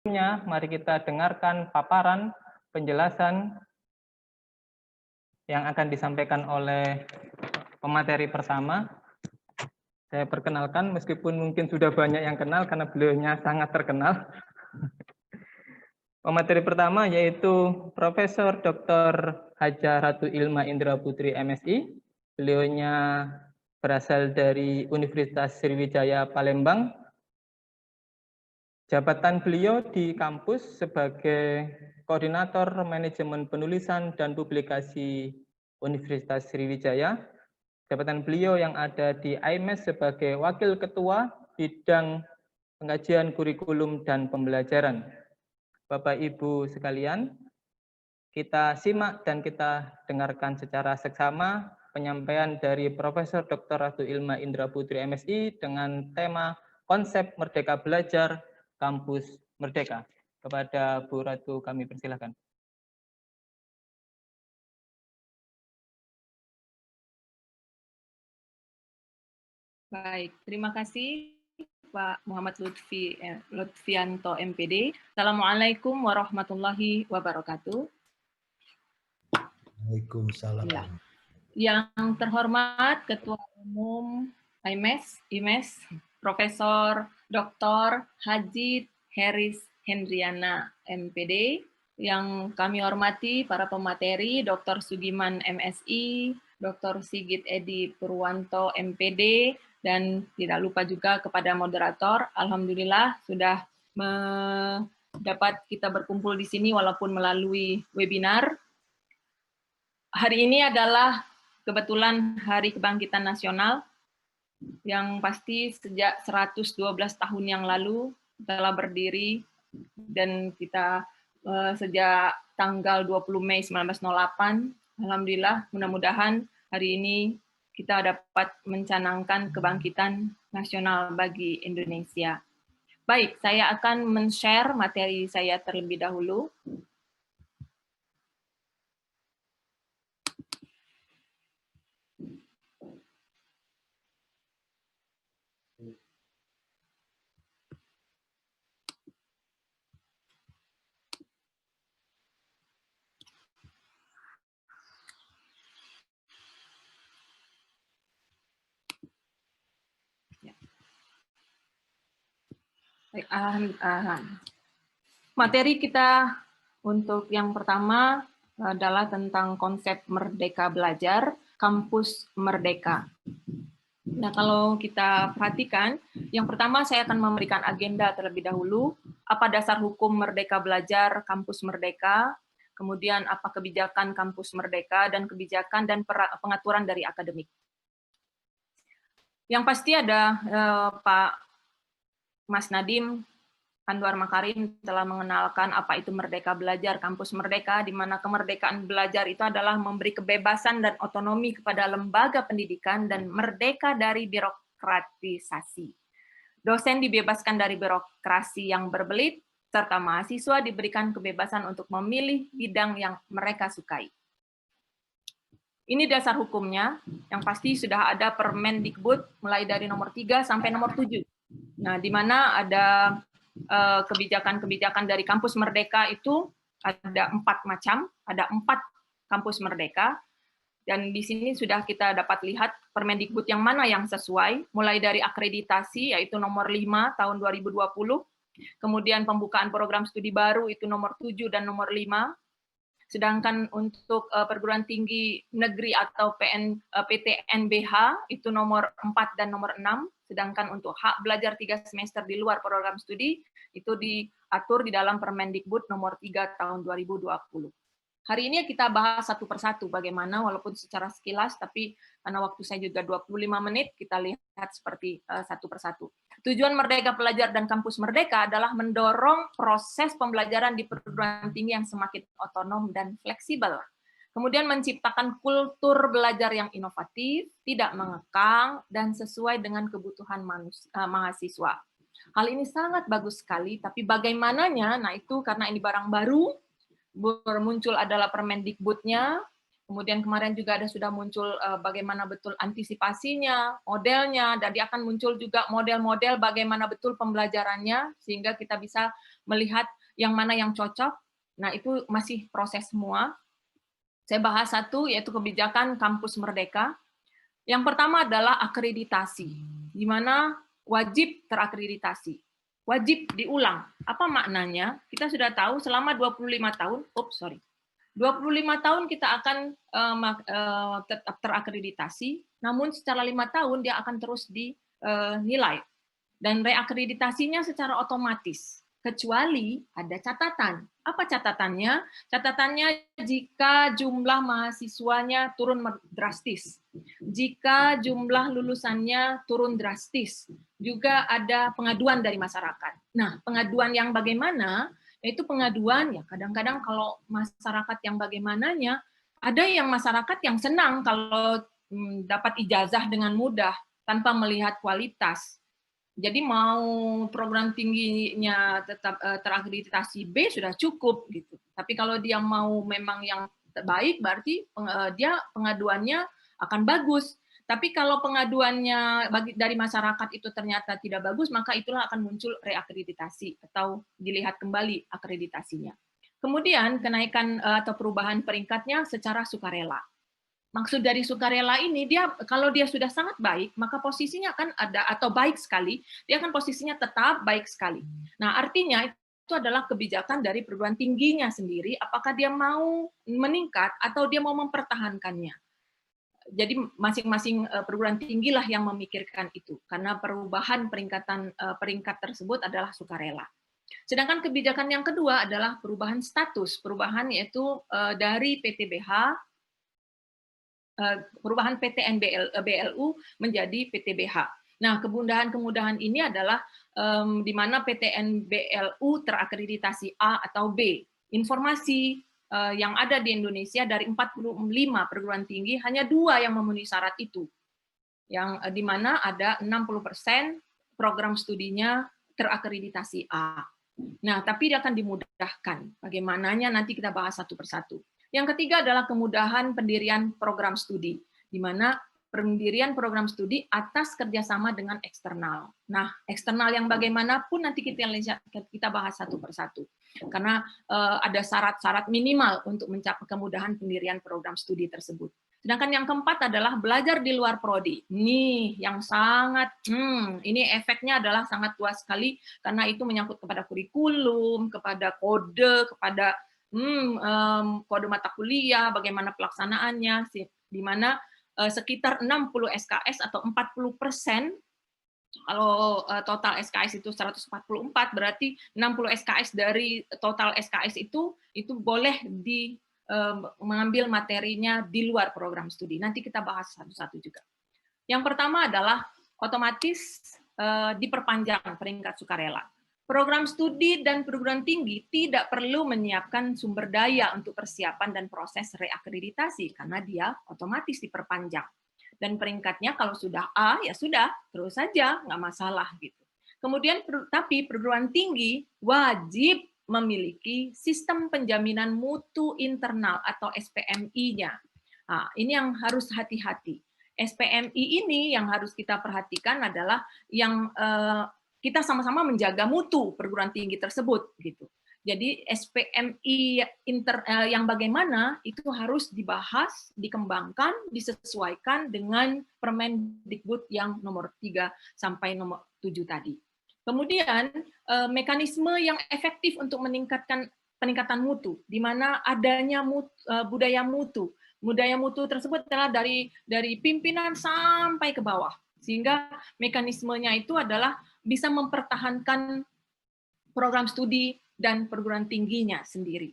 Mari kita dengarkan paparan penjelasan yang akan disampaikan oleh pemateri pertama. Saya perkenalkan, meskipun mungkin sudah banyak yang kenal karena beliaunya sangat terkenal. Pemateri pertama yaitu Profesor Dr. Haja Ratu Ilma Indra Putri MSI. Beliaunya berasal dari Universitas Sriwijaya Palembang. Jabatan beliau di kampus sebagai Koordinator Manajemen Penulisan dan Publikasi Universitas Sriwijaya. Jabatan beliau yang ada di IMES sebagai Wakil Ketua Bidang Pengkajian Kurikulum dan Pembelajaran. Bapak Ibu sekalian, kita simak dan kita dengarkan secara seksama penyampaian dari Profesor Dr. Ratu Ilma Indra Putri MSI dengan tema Konsep Merdeka Belajar Kampus Merdeka. Kepada Bu Ratu kami persilahkan. Baik, terima kasih Pak Muhammad Lutfianto MPD. Assalamualaikum warahmatullahi wabarakatuh. Waalaikumsalam. Ya. Yang terhormat Ketua Umum IMES, Profesor Dr. Haji Heris Hendriana MPD, yang kami hormati para pemateri Dr. Sugiman MSI, Dr. Sigit Edi Purwanto MPD, dan tidak lupa juga kepada moderator. Alhamdulillah sudah dapat kita berkumpul di sini walaupun melalui webinar. Hari ini adalah kebetulan Hari Kebangkitan Nasional, yang pasti sejak 112 tahun yang lalu telah berdiri, dan kita sejak tanggal 20 Mei 1908, alhamdulillah mudah-mudahan hari ini kita dapat mencanangkan kebangkitan nasional bagi Indonesia. Baik, saya akan men-share materi saya terlebih dahulu. Materi kita untuk yang pertama adalah tentang konsep Merdeka Belajar, Kampus Merdeka. Nah, kalau kita perhatikan, yang pertama saya akan memberikan agenda terlebih dahulu, apa dasar hukum Merdeka Belajar, Kampus Merdeka, kemudian apa kebijakan Kampus Merdeka, dan kebijakan dan pengaturan dari akademik. Yang pasti ada Pak Mas Nadiem Anwar Makarim telah mengenalkan apa itu Merdeka Belajar, Kampus Merdeka, di mana kemerdekaan belajar itu adalah memberi kebebasan dan otonomi kepada lembaga pendidikan dan merdeka dari birokratisasi. Dosen dibebaskan dari birokrasi yang berbelit, serta mahasiswa diberikan kebebasan untuk memilih bidang yang mereka sukai. Ini dasar hukumnya, yang pasti sudah ada Permendikbud mulai dari nomor 3 sampai nomor 7. Nah, di mana ada kebijakan-kebijakan dari kampus merdeka itu ada 4 macam, ada 4 kampus merdeka, dan di sini sudah kita dapat lihat Permendikbud yang mana yang sesuai, mulai dari akreditasi yaitu nomor 5 tahun 2020, kemudian pembukaan program studi baru itu nomor 7 dan nomor 5, sedangkan untuk perguruan tinggi negeri atau PTNBH itu nomor 4 dan nomor 6, sedangkan untuk hak belajar 3 semester di luar program studi itu diatur di dalam Permendikbud nomor 3 tahun 2020. Hari ini kita bahas satu persatu bagaimana, walaupun secara sekilas, tapi karena waktu saya juga 25 menit, kita lihat seperti satu persatu. Tujuan Merdeka Belajar dan Kampus Merdeka adalah mendorong proses pembelajaran di perguruan tinggi yang semakin otonom dan fleksibel. Kemudian menciptakan kultur belajar yang inovatif, tidak mengekang, dan sesuai dengan kebutuhan mahasiswa. Hal ini sangat bagus sekali, tapi bagaimananya, nah itu karena ini barang baru, muncul adalah Permendikbudnya, kemudian kemarin juga sudah muncul bagaimana betul antisipasinya, modelnya, dan dia akan muncul juga model-model bagaimana betul pembelajarannya, sehingga kita bisa melihat yang mana yang cocok. Nah, itu masih proses semua. Saya bahas satu, yaitu kebijakan Kampus Merdeka. Yang pertama adalah akreditasi, di mana wajib terakreditasi. Wajib diulang. Apa maknanya? Kita sudah tahu selama 25 tahun, 25 tahun kita akan tetap terakreditasi, namun secara 5 tahun dia akan terus dinilai. Dan reakreditasinya secara otomatis, kecuali ada catatan. Apa catatannya? Catatannya jika jumlah mahasiswanya turun drastis, jika jumlah lulusannya turun drastis, juga ada pengaduan dari masyarakat. Nah, pengaduan yang bagaimana? Yaitu pengaduan, ya kadang-kadang kalau masyarakat yang bagaimananya, ada yang masyarakat yang senang kalau dapat ijazah dengan mudah, tanpa melihat kualitas. Jadi mau program tingginya tetap terakreditasi B sudah cukup gitu. Tapi kalau dia mau memang yang terbaik, berarti dia pengaduannya akan bagus. Tapi kalau pengaduannya dari masyarakat itu ternyata tidak bagus, maka itulah akan muncul reakreditasi atau dilihat kembali akreditasinya. Kemudian kenaikan atau perubahan peringkatnya secara sukarela. Maksud dari sukarela ini, dia kalau dia sudah sangat baik, maka posisinya akan ada, atau baik sekali, dia akan posisinya tetap baik sekali. Nah, artinya itu adalah kebijakan dari perguruan tingginya sendiri, apakah dia mau meningkat atau dia mau mempertahankannya. Jadi masing-masing perguruan tinggi lah yang memikirkan itu, karena perubahan peringkat tersebut adalah sukarela. Sedangkan kebijakan yang kedua adalah perubahan status, perubahan yaitu dari PTBH, perubahan PTN BLU menjadi PTBH. Nah, kemudahan-kemudahan ini adalah di mana PTN BLU terakreditasi A atau B. Informasi yang ada di Indonesia dari 45 perguruan tinggi, hanya 2 yang memenuhi syarat itu. Yang di mana ada 60% program studinya terakreditasi A. Nah, tapi dia akan dimudahkan. Bagaimananya nanti kita bahas satu persatu. Yang ketiga adalah kemudahan pendirian program studi, di mana pendirian program studi atas kerjasama dengan eksternal. Nah, eksternal yang bagaimanapun nanti kita bahas satu persatu, karena ada syarat-syarat minimal untuk mencapai kemudahan pendirian program studi tersebut. Sedangkan yang keempat adalah belajar di luar prodi. Nih, yang sangat, ini efeknya adalah sangat luas sekali, karena itu menyangkut kepada kurikulum, kepada kode, kepada kode mata kuliah, bagaimana pelaksanaannya, di mana sekitar 60 SKS atau 40%, kalau total SKS itu 144, berarti 60 SKS dari total SKS itu boleh mengambil materinya di luar program studi. Nanti kita bahas satu-satu juga. Yang pertama adalah otomatis diperpanjang peringkat sukarela. Program studi dan perguruan tinggi tidak perlu menyiapkan sumber daya untuk persiapan dan proses reakreditasi karena dia otomatis diperpanjang. Dan peringkatnya kalau sudah A, ya sudah, terus saja, nggak masalah gitu. Kemudian, tapi perguruan tinggi wajib memiliki sistem penjaminan mutu internal atau SPMI-nya. Nah, ini yang harus hati-hati. SPMI ini yang harus kita perhatikan adalah yang kita sama-sama menjaga mutu perguruan tinggi tersebut gitu. Jadi SPMI yang bagaimana itu harus dibahas, dikembangkan, disesuaikan dengan Permendikbud yang nomor 3 sampai nomor 7 tadi. Kemudian mekanisme yang efektif untuk meningkatkan peningkatan mutu, di mana adanya budaya mutu. Budaya mutu tersebut adalah dari pimpinan sampai ke bawah, sehingga mekanismenya itu adalah bisa mempertahankan program studi dan perguruan tingginya sendiri.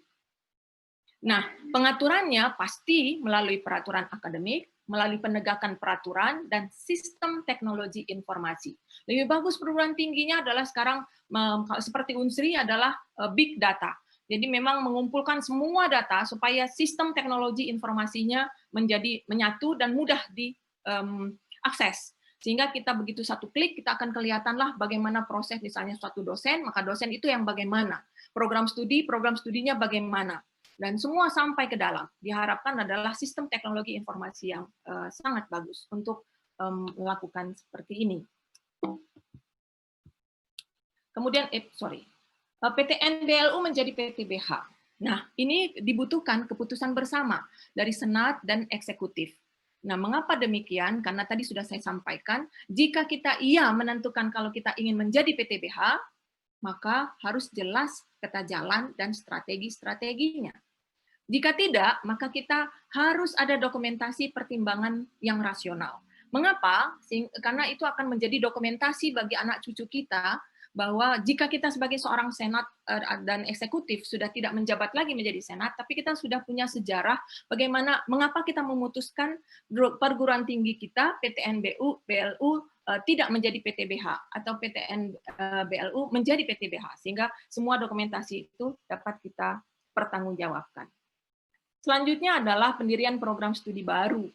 Nah, pengaturannya pasti melalui peraturan akademik, melalui penegakan peraturan, dan sistem teknologi informasi. Lebih bagus perguruan tingginya adalah sekarang, seperti Unsri, adalah big data. Jadi memang mengumpulkan semua data supaya sistem teknologi informasinya menjadi menyatu dan mudah diakses. Sehingga kita begitu satu klik, kita akan kelihatanlah bagaimana proses misalnya suatu dosen, maka dosen itu yang bagaimana. Program studinya bagaimana. Dan semua sampai ke dalam. Diharapkan adalah sistem teknologi informasi yang sangat bagus untuk melakukan seperti ini. Kemudian, PTN BLU menjadi PTBH. Nah, ini dibutuhkan keputusan bersama dari Senat dan Eksekutif. Nah, mengapa demikian? Karena tadi sudah saya sampaikan, jika kita menentukan kalau kita ingin menjadi PTBH, maka harus jelas peta jalan dan strategi-strateginya. Jika tidak, maka kita harus ada dokumentasi pertimbangan yang rasional. Mengapa? Karena itu akan menjadi dokumentasi bagi anak cucu kita bahwa jika kita sebagai seorang senat dan eksekutif sudah tidak menjabat lagi menjadi senat, tapi kita sudah punya sejarah bagaimana mengapa kita memutuskan perguruan tinggi kita PTN BLU tidak menjadi PTBH atau PTN BLU menjadi PTBH, sehingga semua dokumentasi itu dapat kita pertanggungjawabkan. Selanjutnya adalah pendirian program studi baru,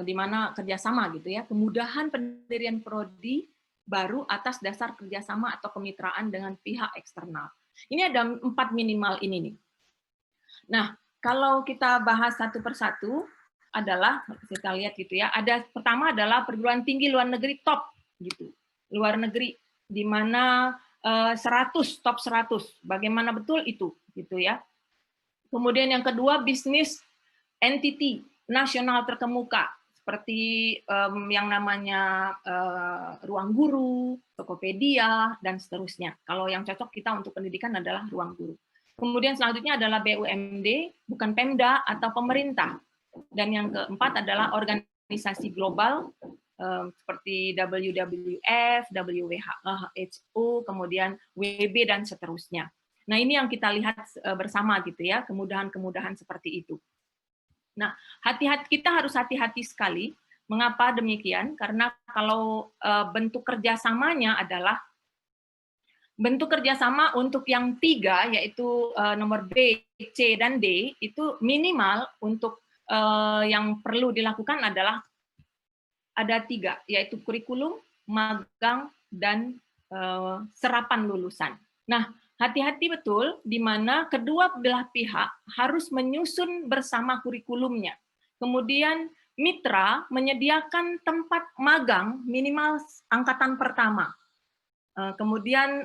di mana kerjasama gitu ya, kemudahan pendirian prodi baru atas dasar kerjasama atau kemitraan dengan pihak eksternal. Ini ada 4 minimal ini nih. Nah, kalau kita bahas satu persatu adalah kita lihat gitu ya. Ada pertama adalah perguruan tinggi luar negeri top gitu. Luar negeri di mana 100 top 100. Bagaimana betul itu gitu ya. Kemudian yang kedua bisnis entity nasional terkemuka seperti yang namanya Ruang Guru, Tokopedia, dan seterusnya. Kalau yang cocok kita untuk pendidikan adalah Ruang Guru. Kemudian selanjutnya adalah BUMD, bukan Pemda atau pemerintah. Dan yang keempat adalah organisasi global seperti WWF, WHO, kemudian WB, dan seterusnya. Nah, ini yang kita lihat bersama gitu ya, kemudahan-kemudahan seperti itu. Nah, kita harus hati-hati sekali. Mengapa demikian? Karena kalau bentuk kerjasamanya adalah bentuk kerjasama untuk yang 3, yaitu nomor B, C, dan D, itu minimal untuk yang perlu dilakukan adalah ada 3, yaitu kurikulum, magang, dan serapan lulusan. Nah, hati-hati betul di mana kedua belah pihak harus menyusun bersama kurikulumnya. Kemudian mitra menyediakan tempat magang minimal angkatan pertama. Kemudian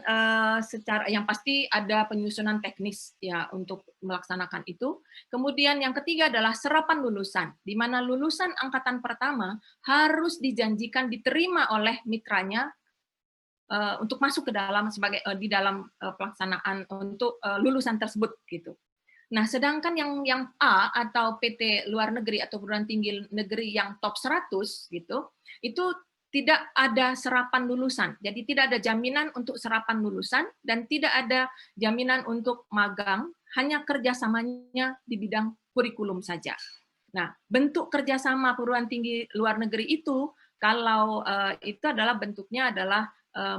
secara yang pasti ada penyusunan teknis ya untuk melaksanakan itu. Kemudian yang ketiga adalah serapan lulusan, di mana lulusan angkatan pertama harus dijanjikan diterima oleh mitranya untuk masuk ke dalam sebagai di dalam pelaksanaan untuk lulusan tersebut gitu. Nah, sedangkan yang A atau PT luar negeri atau perguruan tinggi negeri yang top 100 gitu, itu tidak ada serapan lulusan. Jadi tidak ada jaminan untuk serapan lulusan dan tidak ada jaminan untuk magang, hanya kerjasamanya di bidang kurikulum saja. Nah, bentuk kerjasama perguruan tinggi luar negeri itu, kalau itu adalah bentuknya adalah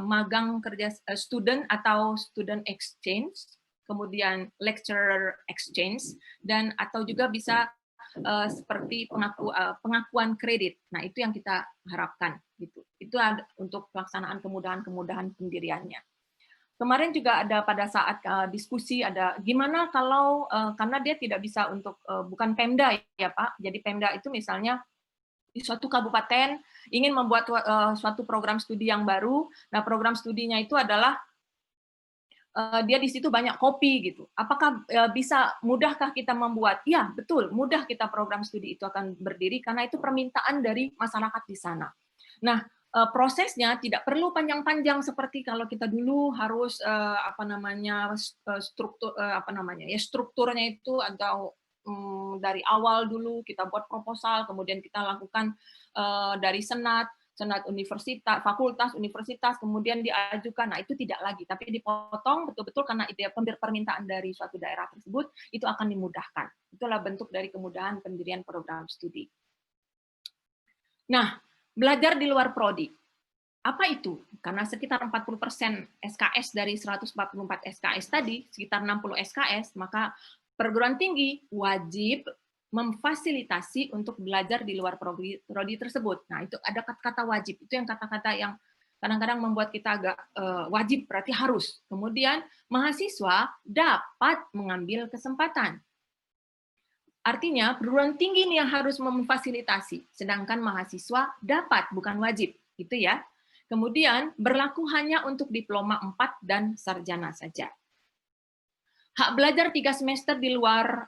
magang kerja student atau student exchange, kemudian lecturer exchange, dan atau juga bisa seperti pengakuan kredit. Nah, itu yang kita harapkan gitu. Itu untuk pelaksanaan kemudahan-kemudahan pendiriannya. Kemarin juga ada pada saat diskusi ada gimana kalau karena dia tidak bisa untuk bukan Pemda ya Pak. Jadi Pemda itu misalnya di suatu kabupaten ingin membuat suatu program studi yang baru. Nah, program studinya itu adalah dia di situ banyak kopi gitu. Apakah mudahkah kita membuat? Ya, betul, mudah kita program studi itu akan berdiri karena itu permintaan dari masyarakat di sana. Nah, prosesnya tidak perlu panjang-panjang seperti kalau kita dulu harus strukturnya itu atau dari awal dulu kita buat proposal, kemudian kita lakukan dari senat universitas, fakultas, universitas, kemudian diajukan. Nah, itu tidak lagi, tapi dipotong betul-betul karena ide permintaan dari suatu daerah tersebut, itu akan dimudahkan. Itulah bentuk dari kemudahan pendirian program studi. Nah, belajar di luar prodi. Apa itu? Karena sekitar 40% SKS dari 144 SKS tadi, sekitar 60 SKS, maka perguruan tinggi wajib memfasilitasi untuk belajar di luar prodi tersebut. Nah, itu ada kata-kata wajib. Itu yang kata-kata yang kadang-kadang membuat kita agak wajib, berarti harus. Kemudian, mahasiswa dapat mengambil kesempatan. Artinya, perguruan tinggi ini yang harus memfasilitasi, sedangkan mahasiswa dapat, bukan wajib. Gitu ya. Kemudian berlaku hanya untuk diploma 4 dan sarjana saja. Hak belajar 3 semester di luar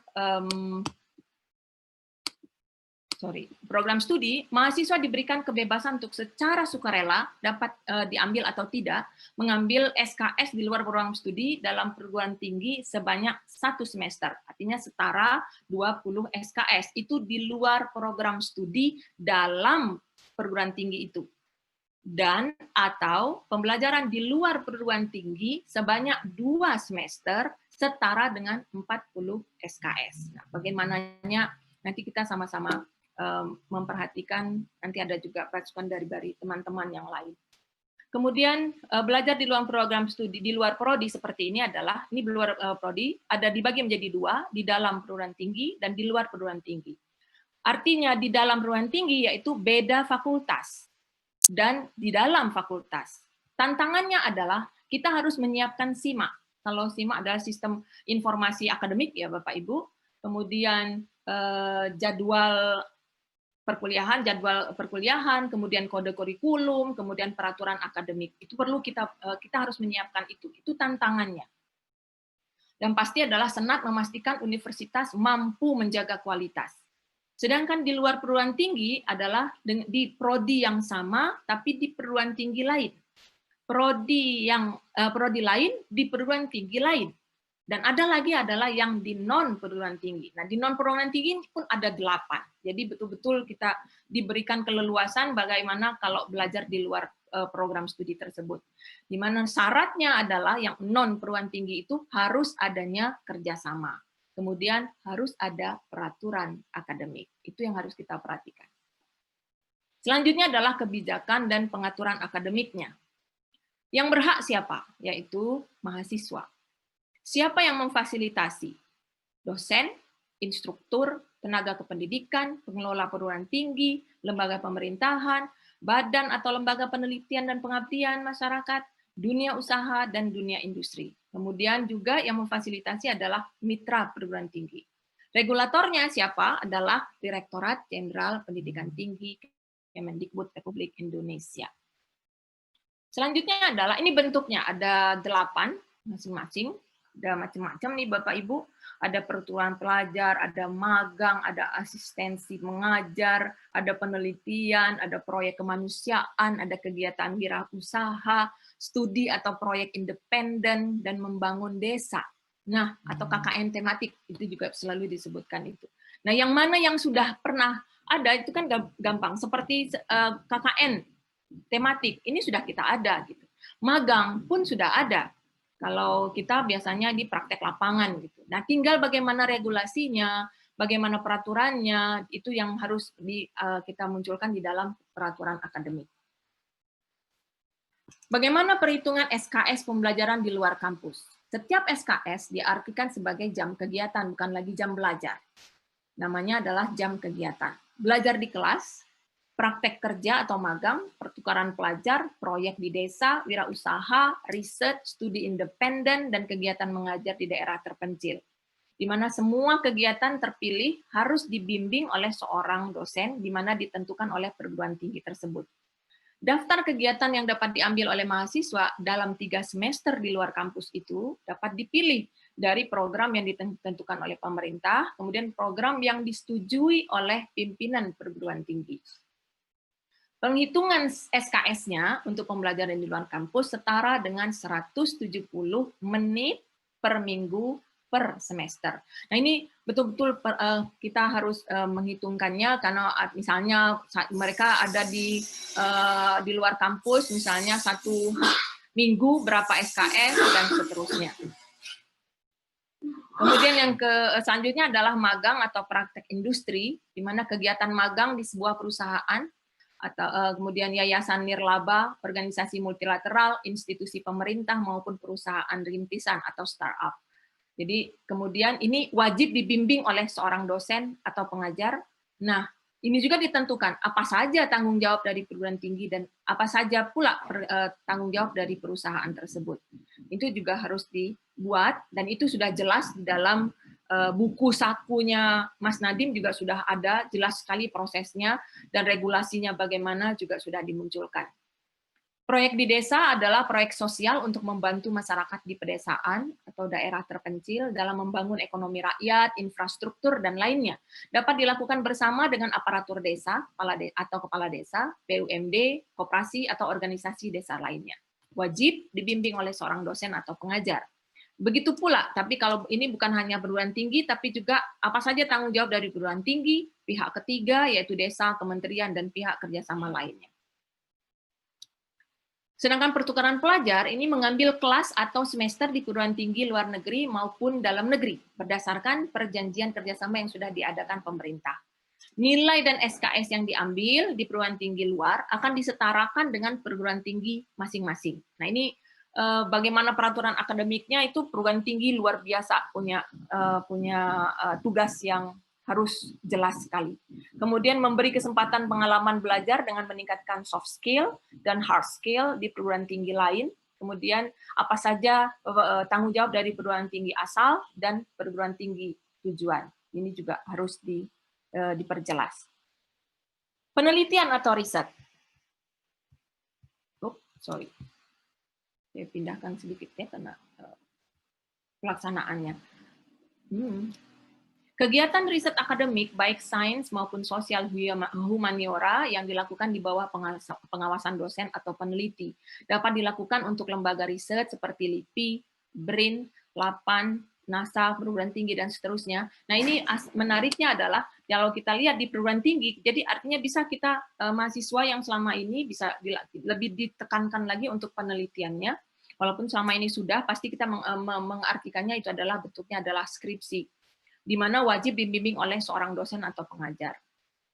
program studi, mahasiswa diberikan kebebasan untuk secara sukarela dapat diambil atau tidak mengambil SKS di luar program studi dalam perguruan tinggi sebanyak 1 semester. Artinya setara 20 SKS. Itu di luar program studi dalam perguruan tinggi itu. Dan atau pembelajaran di luar perguruan tinggi sebanyak 2 semester setara dengan 40 SKS. Nah, bagaimananya nanti kita sama-sama memperhatikan, nanti ada juga masukan dari teman-teman yang lain. Kemudian belajar di luar program studi, di luar prodi seperti ini adalah, ini di luar prodi, ada dibagi menjadi 2, di dalam perguruan tinggi dan di luar perguruan tinggi. Artinya di dalam perguruan tinggi yaitu beda fakultas, dan di dalam fakultas. Tantangannya adalah kita harus menyiapkan SIMA. Kalau SIMA adalah sistem informasi akademik ya Bapak Ibu, kemudian jadwal perkuliahan, kemudian kode kurikulum, kemudian peraturan akademik. Itu perlu kita harus menyiapkan itu. Itu tantangannya. Dan pasti adalah Senat memastikan universitas mampu menjaga kualitas. Sedangkan di luar perguruan tinggi adalah di prodi yang sama, tapi di perguruan tinggi lain. Prodi lain di perguruan tinggi lain. Dan ada lagi adalah yang di non perguruan tinggi. Nah, di non perguruan tinggi pun ada 8. Jadi betul-betul kita diberikan keleluasan bagaimana kalau belajar di luar program studi tersebut. Di mana syaratnya adalah yang non perguruan tinggi itu harus adanya kerjasama. Kemudian harus ada peraturan akademik. Itu yang harus kita perhatikan. Selanjutnya adalah kebijakan dan pengaturan akademiknya. Yang berhak siapa? Yaitu mahasiswa. Siapa yang memfasilitasi? Dosen, instruktur, tenaga kependidikan, pengelola perguruan tinggi, lembaga pemerintahan, badan atau lembaga penelitian dan pengabdian masyarakat, dunia usaha, dan dunia industri. Kemudian juga yang memfasilitasi adalah mitra perguruan tinggi. Regulatornya siapa? Adalah Direktorat Jenderal Pendidikan Tinggi Kemendikbud Republik Indonesia. Selanjutnya adalah, ini bentuknya, ada 8 masing-masing. Ada macam-macam nih Bapak Ibu, ada pertukaran pelajar, ada magang, ada asistensi mengajar, ada penelitian, ada proyek kemanusiaan, ada kegiatan wirausaha, studi atau proyek independen, dan membangun desa. Nah, atau KKN tematik, itu juga selalu disebutkan itu. Nah, yang mana yang sudah pernah ada, itu kan gampang, seperti KKN tematik, ini sudah kita ada. Gitu. Magang pun sudah ada. Kalau kita biasanya di praktek lapangan gitu. Nah, tinggal bagaimana regulasinya, bagaimana peraturannya, itu yang harus kita munculkan di dalam peraturan akademik. Bagaimana perhitungan SKS pembelajaran di luar kampus? Setiap SKS diartikan sebagai jam kegiatan, bukan lagi jam belajar. Namanya adalah jam kegiatan. Belajar di kelas, praktek kerja atau magang, pertukaran pelajar, proyek di desa, wirausaha, riset, studi independen, dan kegiatan mengajar di daerah terpencil. Di mana semua kegiatan terpilih harus dibimbing oleh seorang dosen, di mana ditentukan oleh perguruan tinggi tersebut. Daftar kegiatan yang dapat diambil oleh mahasiswa dalam 3 semester di luar kampus itu dapat dipilih dari program yang ditentukan oleh pemerintah, kemudian program yang disetujui oleh pimpinan perguruan tinggi. Penghitungan SKS-nya untuk pembelajaran di luar kampus setara dengan 170 menit per minggu per semester. Nah, ini betul-betul kita harus menghitungkannya karena misalnya mereka ada di luar kampus, misalnya 1 minggu berapa SKS dan seterusnya. Kemudian yang selanjutnya adalah magang atau praktek industri, di mana kegiatan magang di sebuah perusahaan atau kemudian yayasan nirlaba, organisasi multilateral, institusi pemerintah maupun perusahaan rintisan atau startup. Jadi kemudian ini wajib dibimbing oleh seorang dosen atau pengajar. Nah, ini juga ditentukan apa saja tanggung jawab dari perguruan tinggi dan apa saja pula tanggung jawab dari perusahaan tersebut. Itu juga harus dibuat dan itu sudah jelas di dalam buku sakunya Mas Nadiem juga sudah ada, jelas sekali prosesnya dan regulasinya bagaimana juga sudah dimunculkan. Proyek di desa adalah proyek sosial untuk membantu masyarakat di pedesaan atau daerah terpencil dalam membangun ekonomi rakyat, infrastruktur, dan lainnya. Dapat dilakukan bersama dengan aparatur desa atau kepala desa, BUMD, koperasi, atau organisasi desa lainnya. Wajib dibimbing oleh seorang dosen atau pengajar. Begitu pula, tapi kalau ini bukan hanya perguruan tinggi, tapi juga apa saja tanggung jawab dari perguruan tinggi, pihak ketiga, yaitu desa, kementerian, dan pihak kerjasama lainnya. Sedangkan pertukaran pelajar ini mengambil kelas atau semester di perguruan tinggi luar negeri maupun dalam negeri, berdasarkan perjanjian kerjasama yang sudah diadakan pemerintah. Nilai dan SKS yang diambil di perguruan tinggi luar akan disetarakan dengan perguruan tinggi masing-masing. Nah ini bagaimana peraturan akademiknya itu perguruan tinggi luar biasa punya tugas yang harus jelas sekali. Kemudian memberi kesempatan pengalaman belajar dengan meningkatkan soft skill dan hard skill di perguruan tinggi lain. Kemudian apa saja tanggung jawab dari perguruan tinggi asal dan perguruan tinggi tujuan. Ini juga harus diperjelas. Penelitian atau riset. Sorry. Saya pindahkan sedikit ya karena pelaksanaannya. Kegiatan riset akademik, baik sains maupun sosial humaniora yang dilakukan di bawah pengawasan dosen atau peneliti, dapat dilakukan untuk lembaga riset seperti LIPI, BRIN, LAPAN, NASA, perguruan tinggi, dan seterusnya. Nah ini menariknya adalah, kalau kita lihat di perguruan tinggi, jadi artinya bisa kita, mahasiswa yang selama ini bisa lebih ditekankan lagi untuk penelitiannya, walaupun selama ini sudah, pasti kita mengartikannya itu adalah bentuknya adalah skripsi, di mana wajib dibimbing oleh seorang dosen atau pengajar.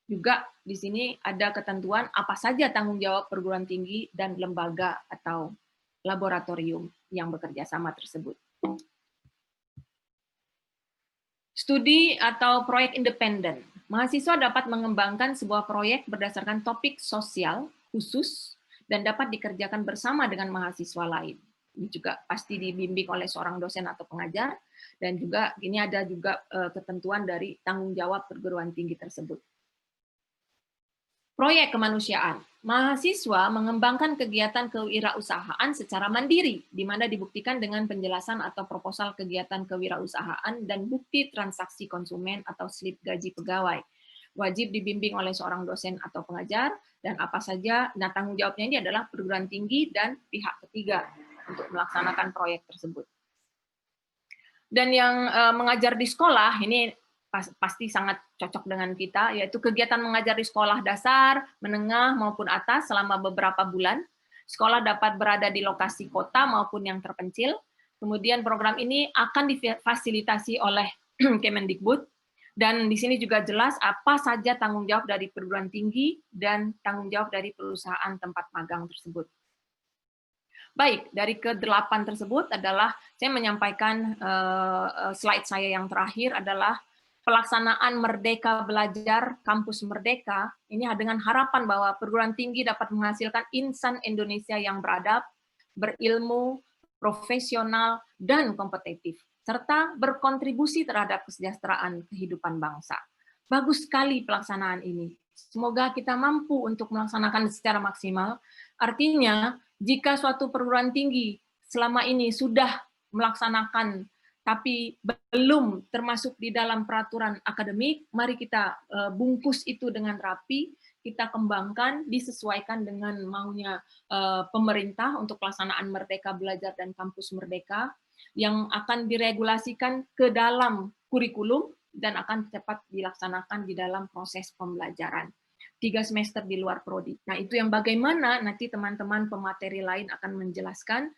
Juga di sini ada ketentuan apa saja tanggung jawab perguruan tinggi dan lembaga atau laboratorium yang bekerja sama tersebut. Studi atau proyek independen. Mahasiswa dapat mengembangkan sebuah proyek berdasarkan topik sosial khusus dan dapat dikerjakan bersama dengan mahasiswa lain. Ini juga pasti dibimbing oleh seorang dosen atau pengajar, dan juga ini ada juga ketentuan dari tanggung jawab perguruan tinggi tersebut. Proyek kemanusiaan. Mahasiswa mengembangkan kegiatan kewirausahaan secara mandiri, di mana dibuktikan dengan penjelasan atau proposal kegiatan kewirausahaan dan bukti transaksi konsumen atau slip gaji pegawai. Wajib dibimbing oleh seorang dosen atau pengajar, dan apa saja, nah tanggung jawabnya ini adalah perguruan tinggi dan pihak ketiga untuk melaksanakan proyek tersebut. Dan yang mengajar di sekolah, ini pasti sangat cocok dengan kita, yaitu kegiatan mengajar di sekolah dasar, menengah, maupun atas selama beberapa bulan. Sekolah dapat berada di lokasi kota maupun yang terpencil. Kemudian program ini akan difasilitasi oleh Kemendikbud, dan di sini juga jelas apa saja tanggung jawab dari perguruan tinggi dan tanggung jawab dari perusahaan tempat magang tersebut. Baik, dari ke-8 tersebut adalah saya menyampaikan slide saya yang terakhir adalah pelaksanaan Merdeka Belajar Kampus Merdeka, ini dengan harapan bahwa perguruan tinggi dapat menghasilkan insan Indonesia yang beradab, berilmu, profesional, dan kompetitif, serta berkontribusi terhadap kesejahteraan kehidupan bangsa. Bagus sekali pelaksanaan ini. Semoga kita mampu untuk melaksanakan secara maksimal. Artinya, jika suatu perguruan tinggi selama ini sudah melaksanakan tapi belum termasuk di dalam peraturan akademik, mari kita bungkus itu dengan rapi, kita kembangkan, disesuaikan dengan maunya pemerintah untuk pelaksanaan Merdeka Belajar dan Kampus Merdeka, yang akan diregulasikan ke dalam kurikulum dan akan cepat dilaksanakan di dalam proses pembelajaran. 3 semester di luar prodi. Nah, itu yang bagaimana nanti teman-teman pemateri lain akan menjelaskan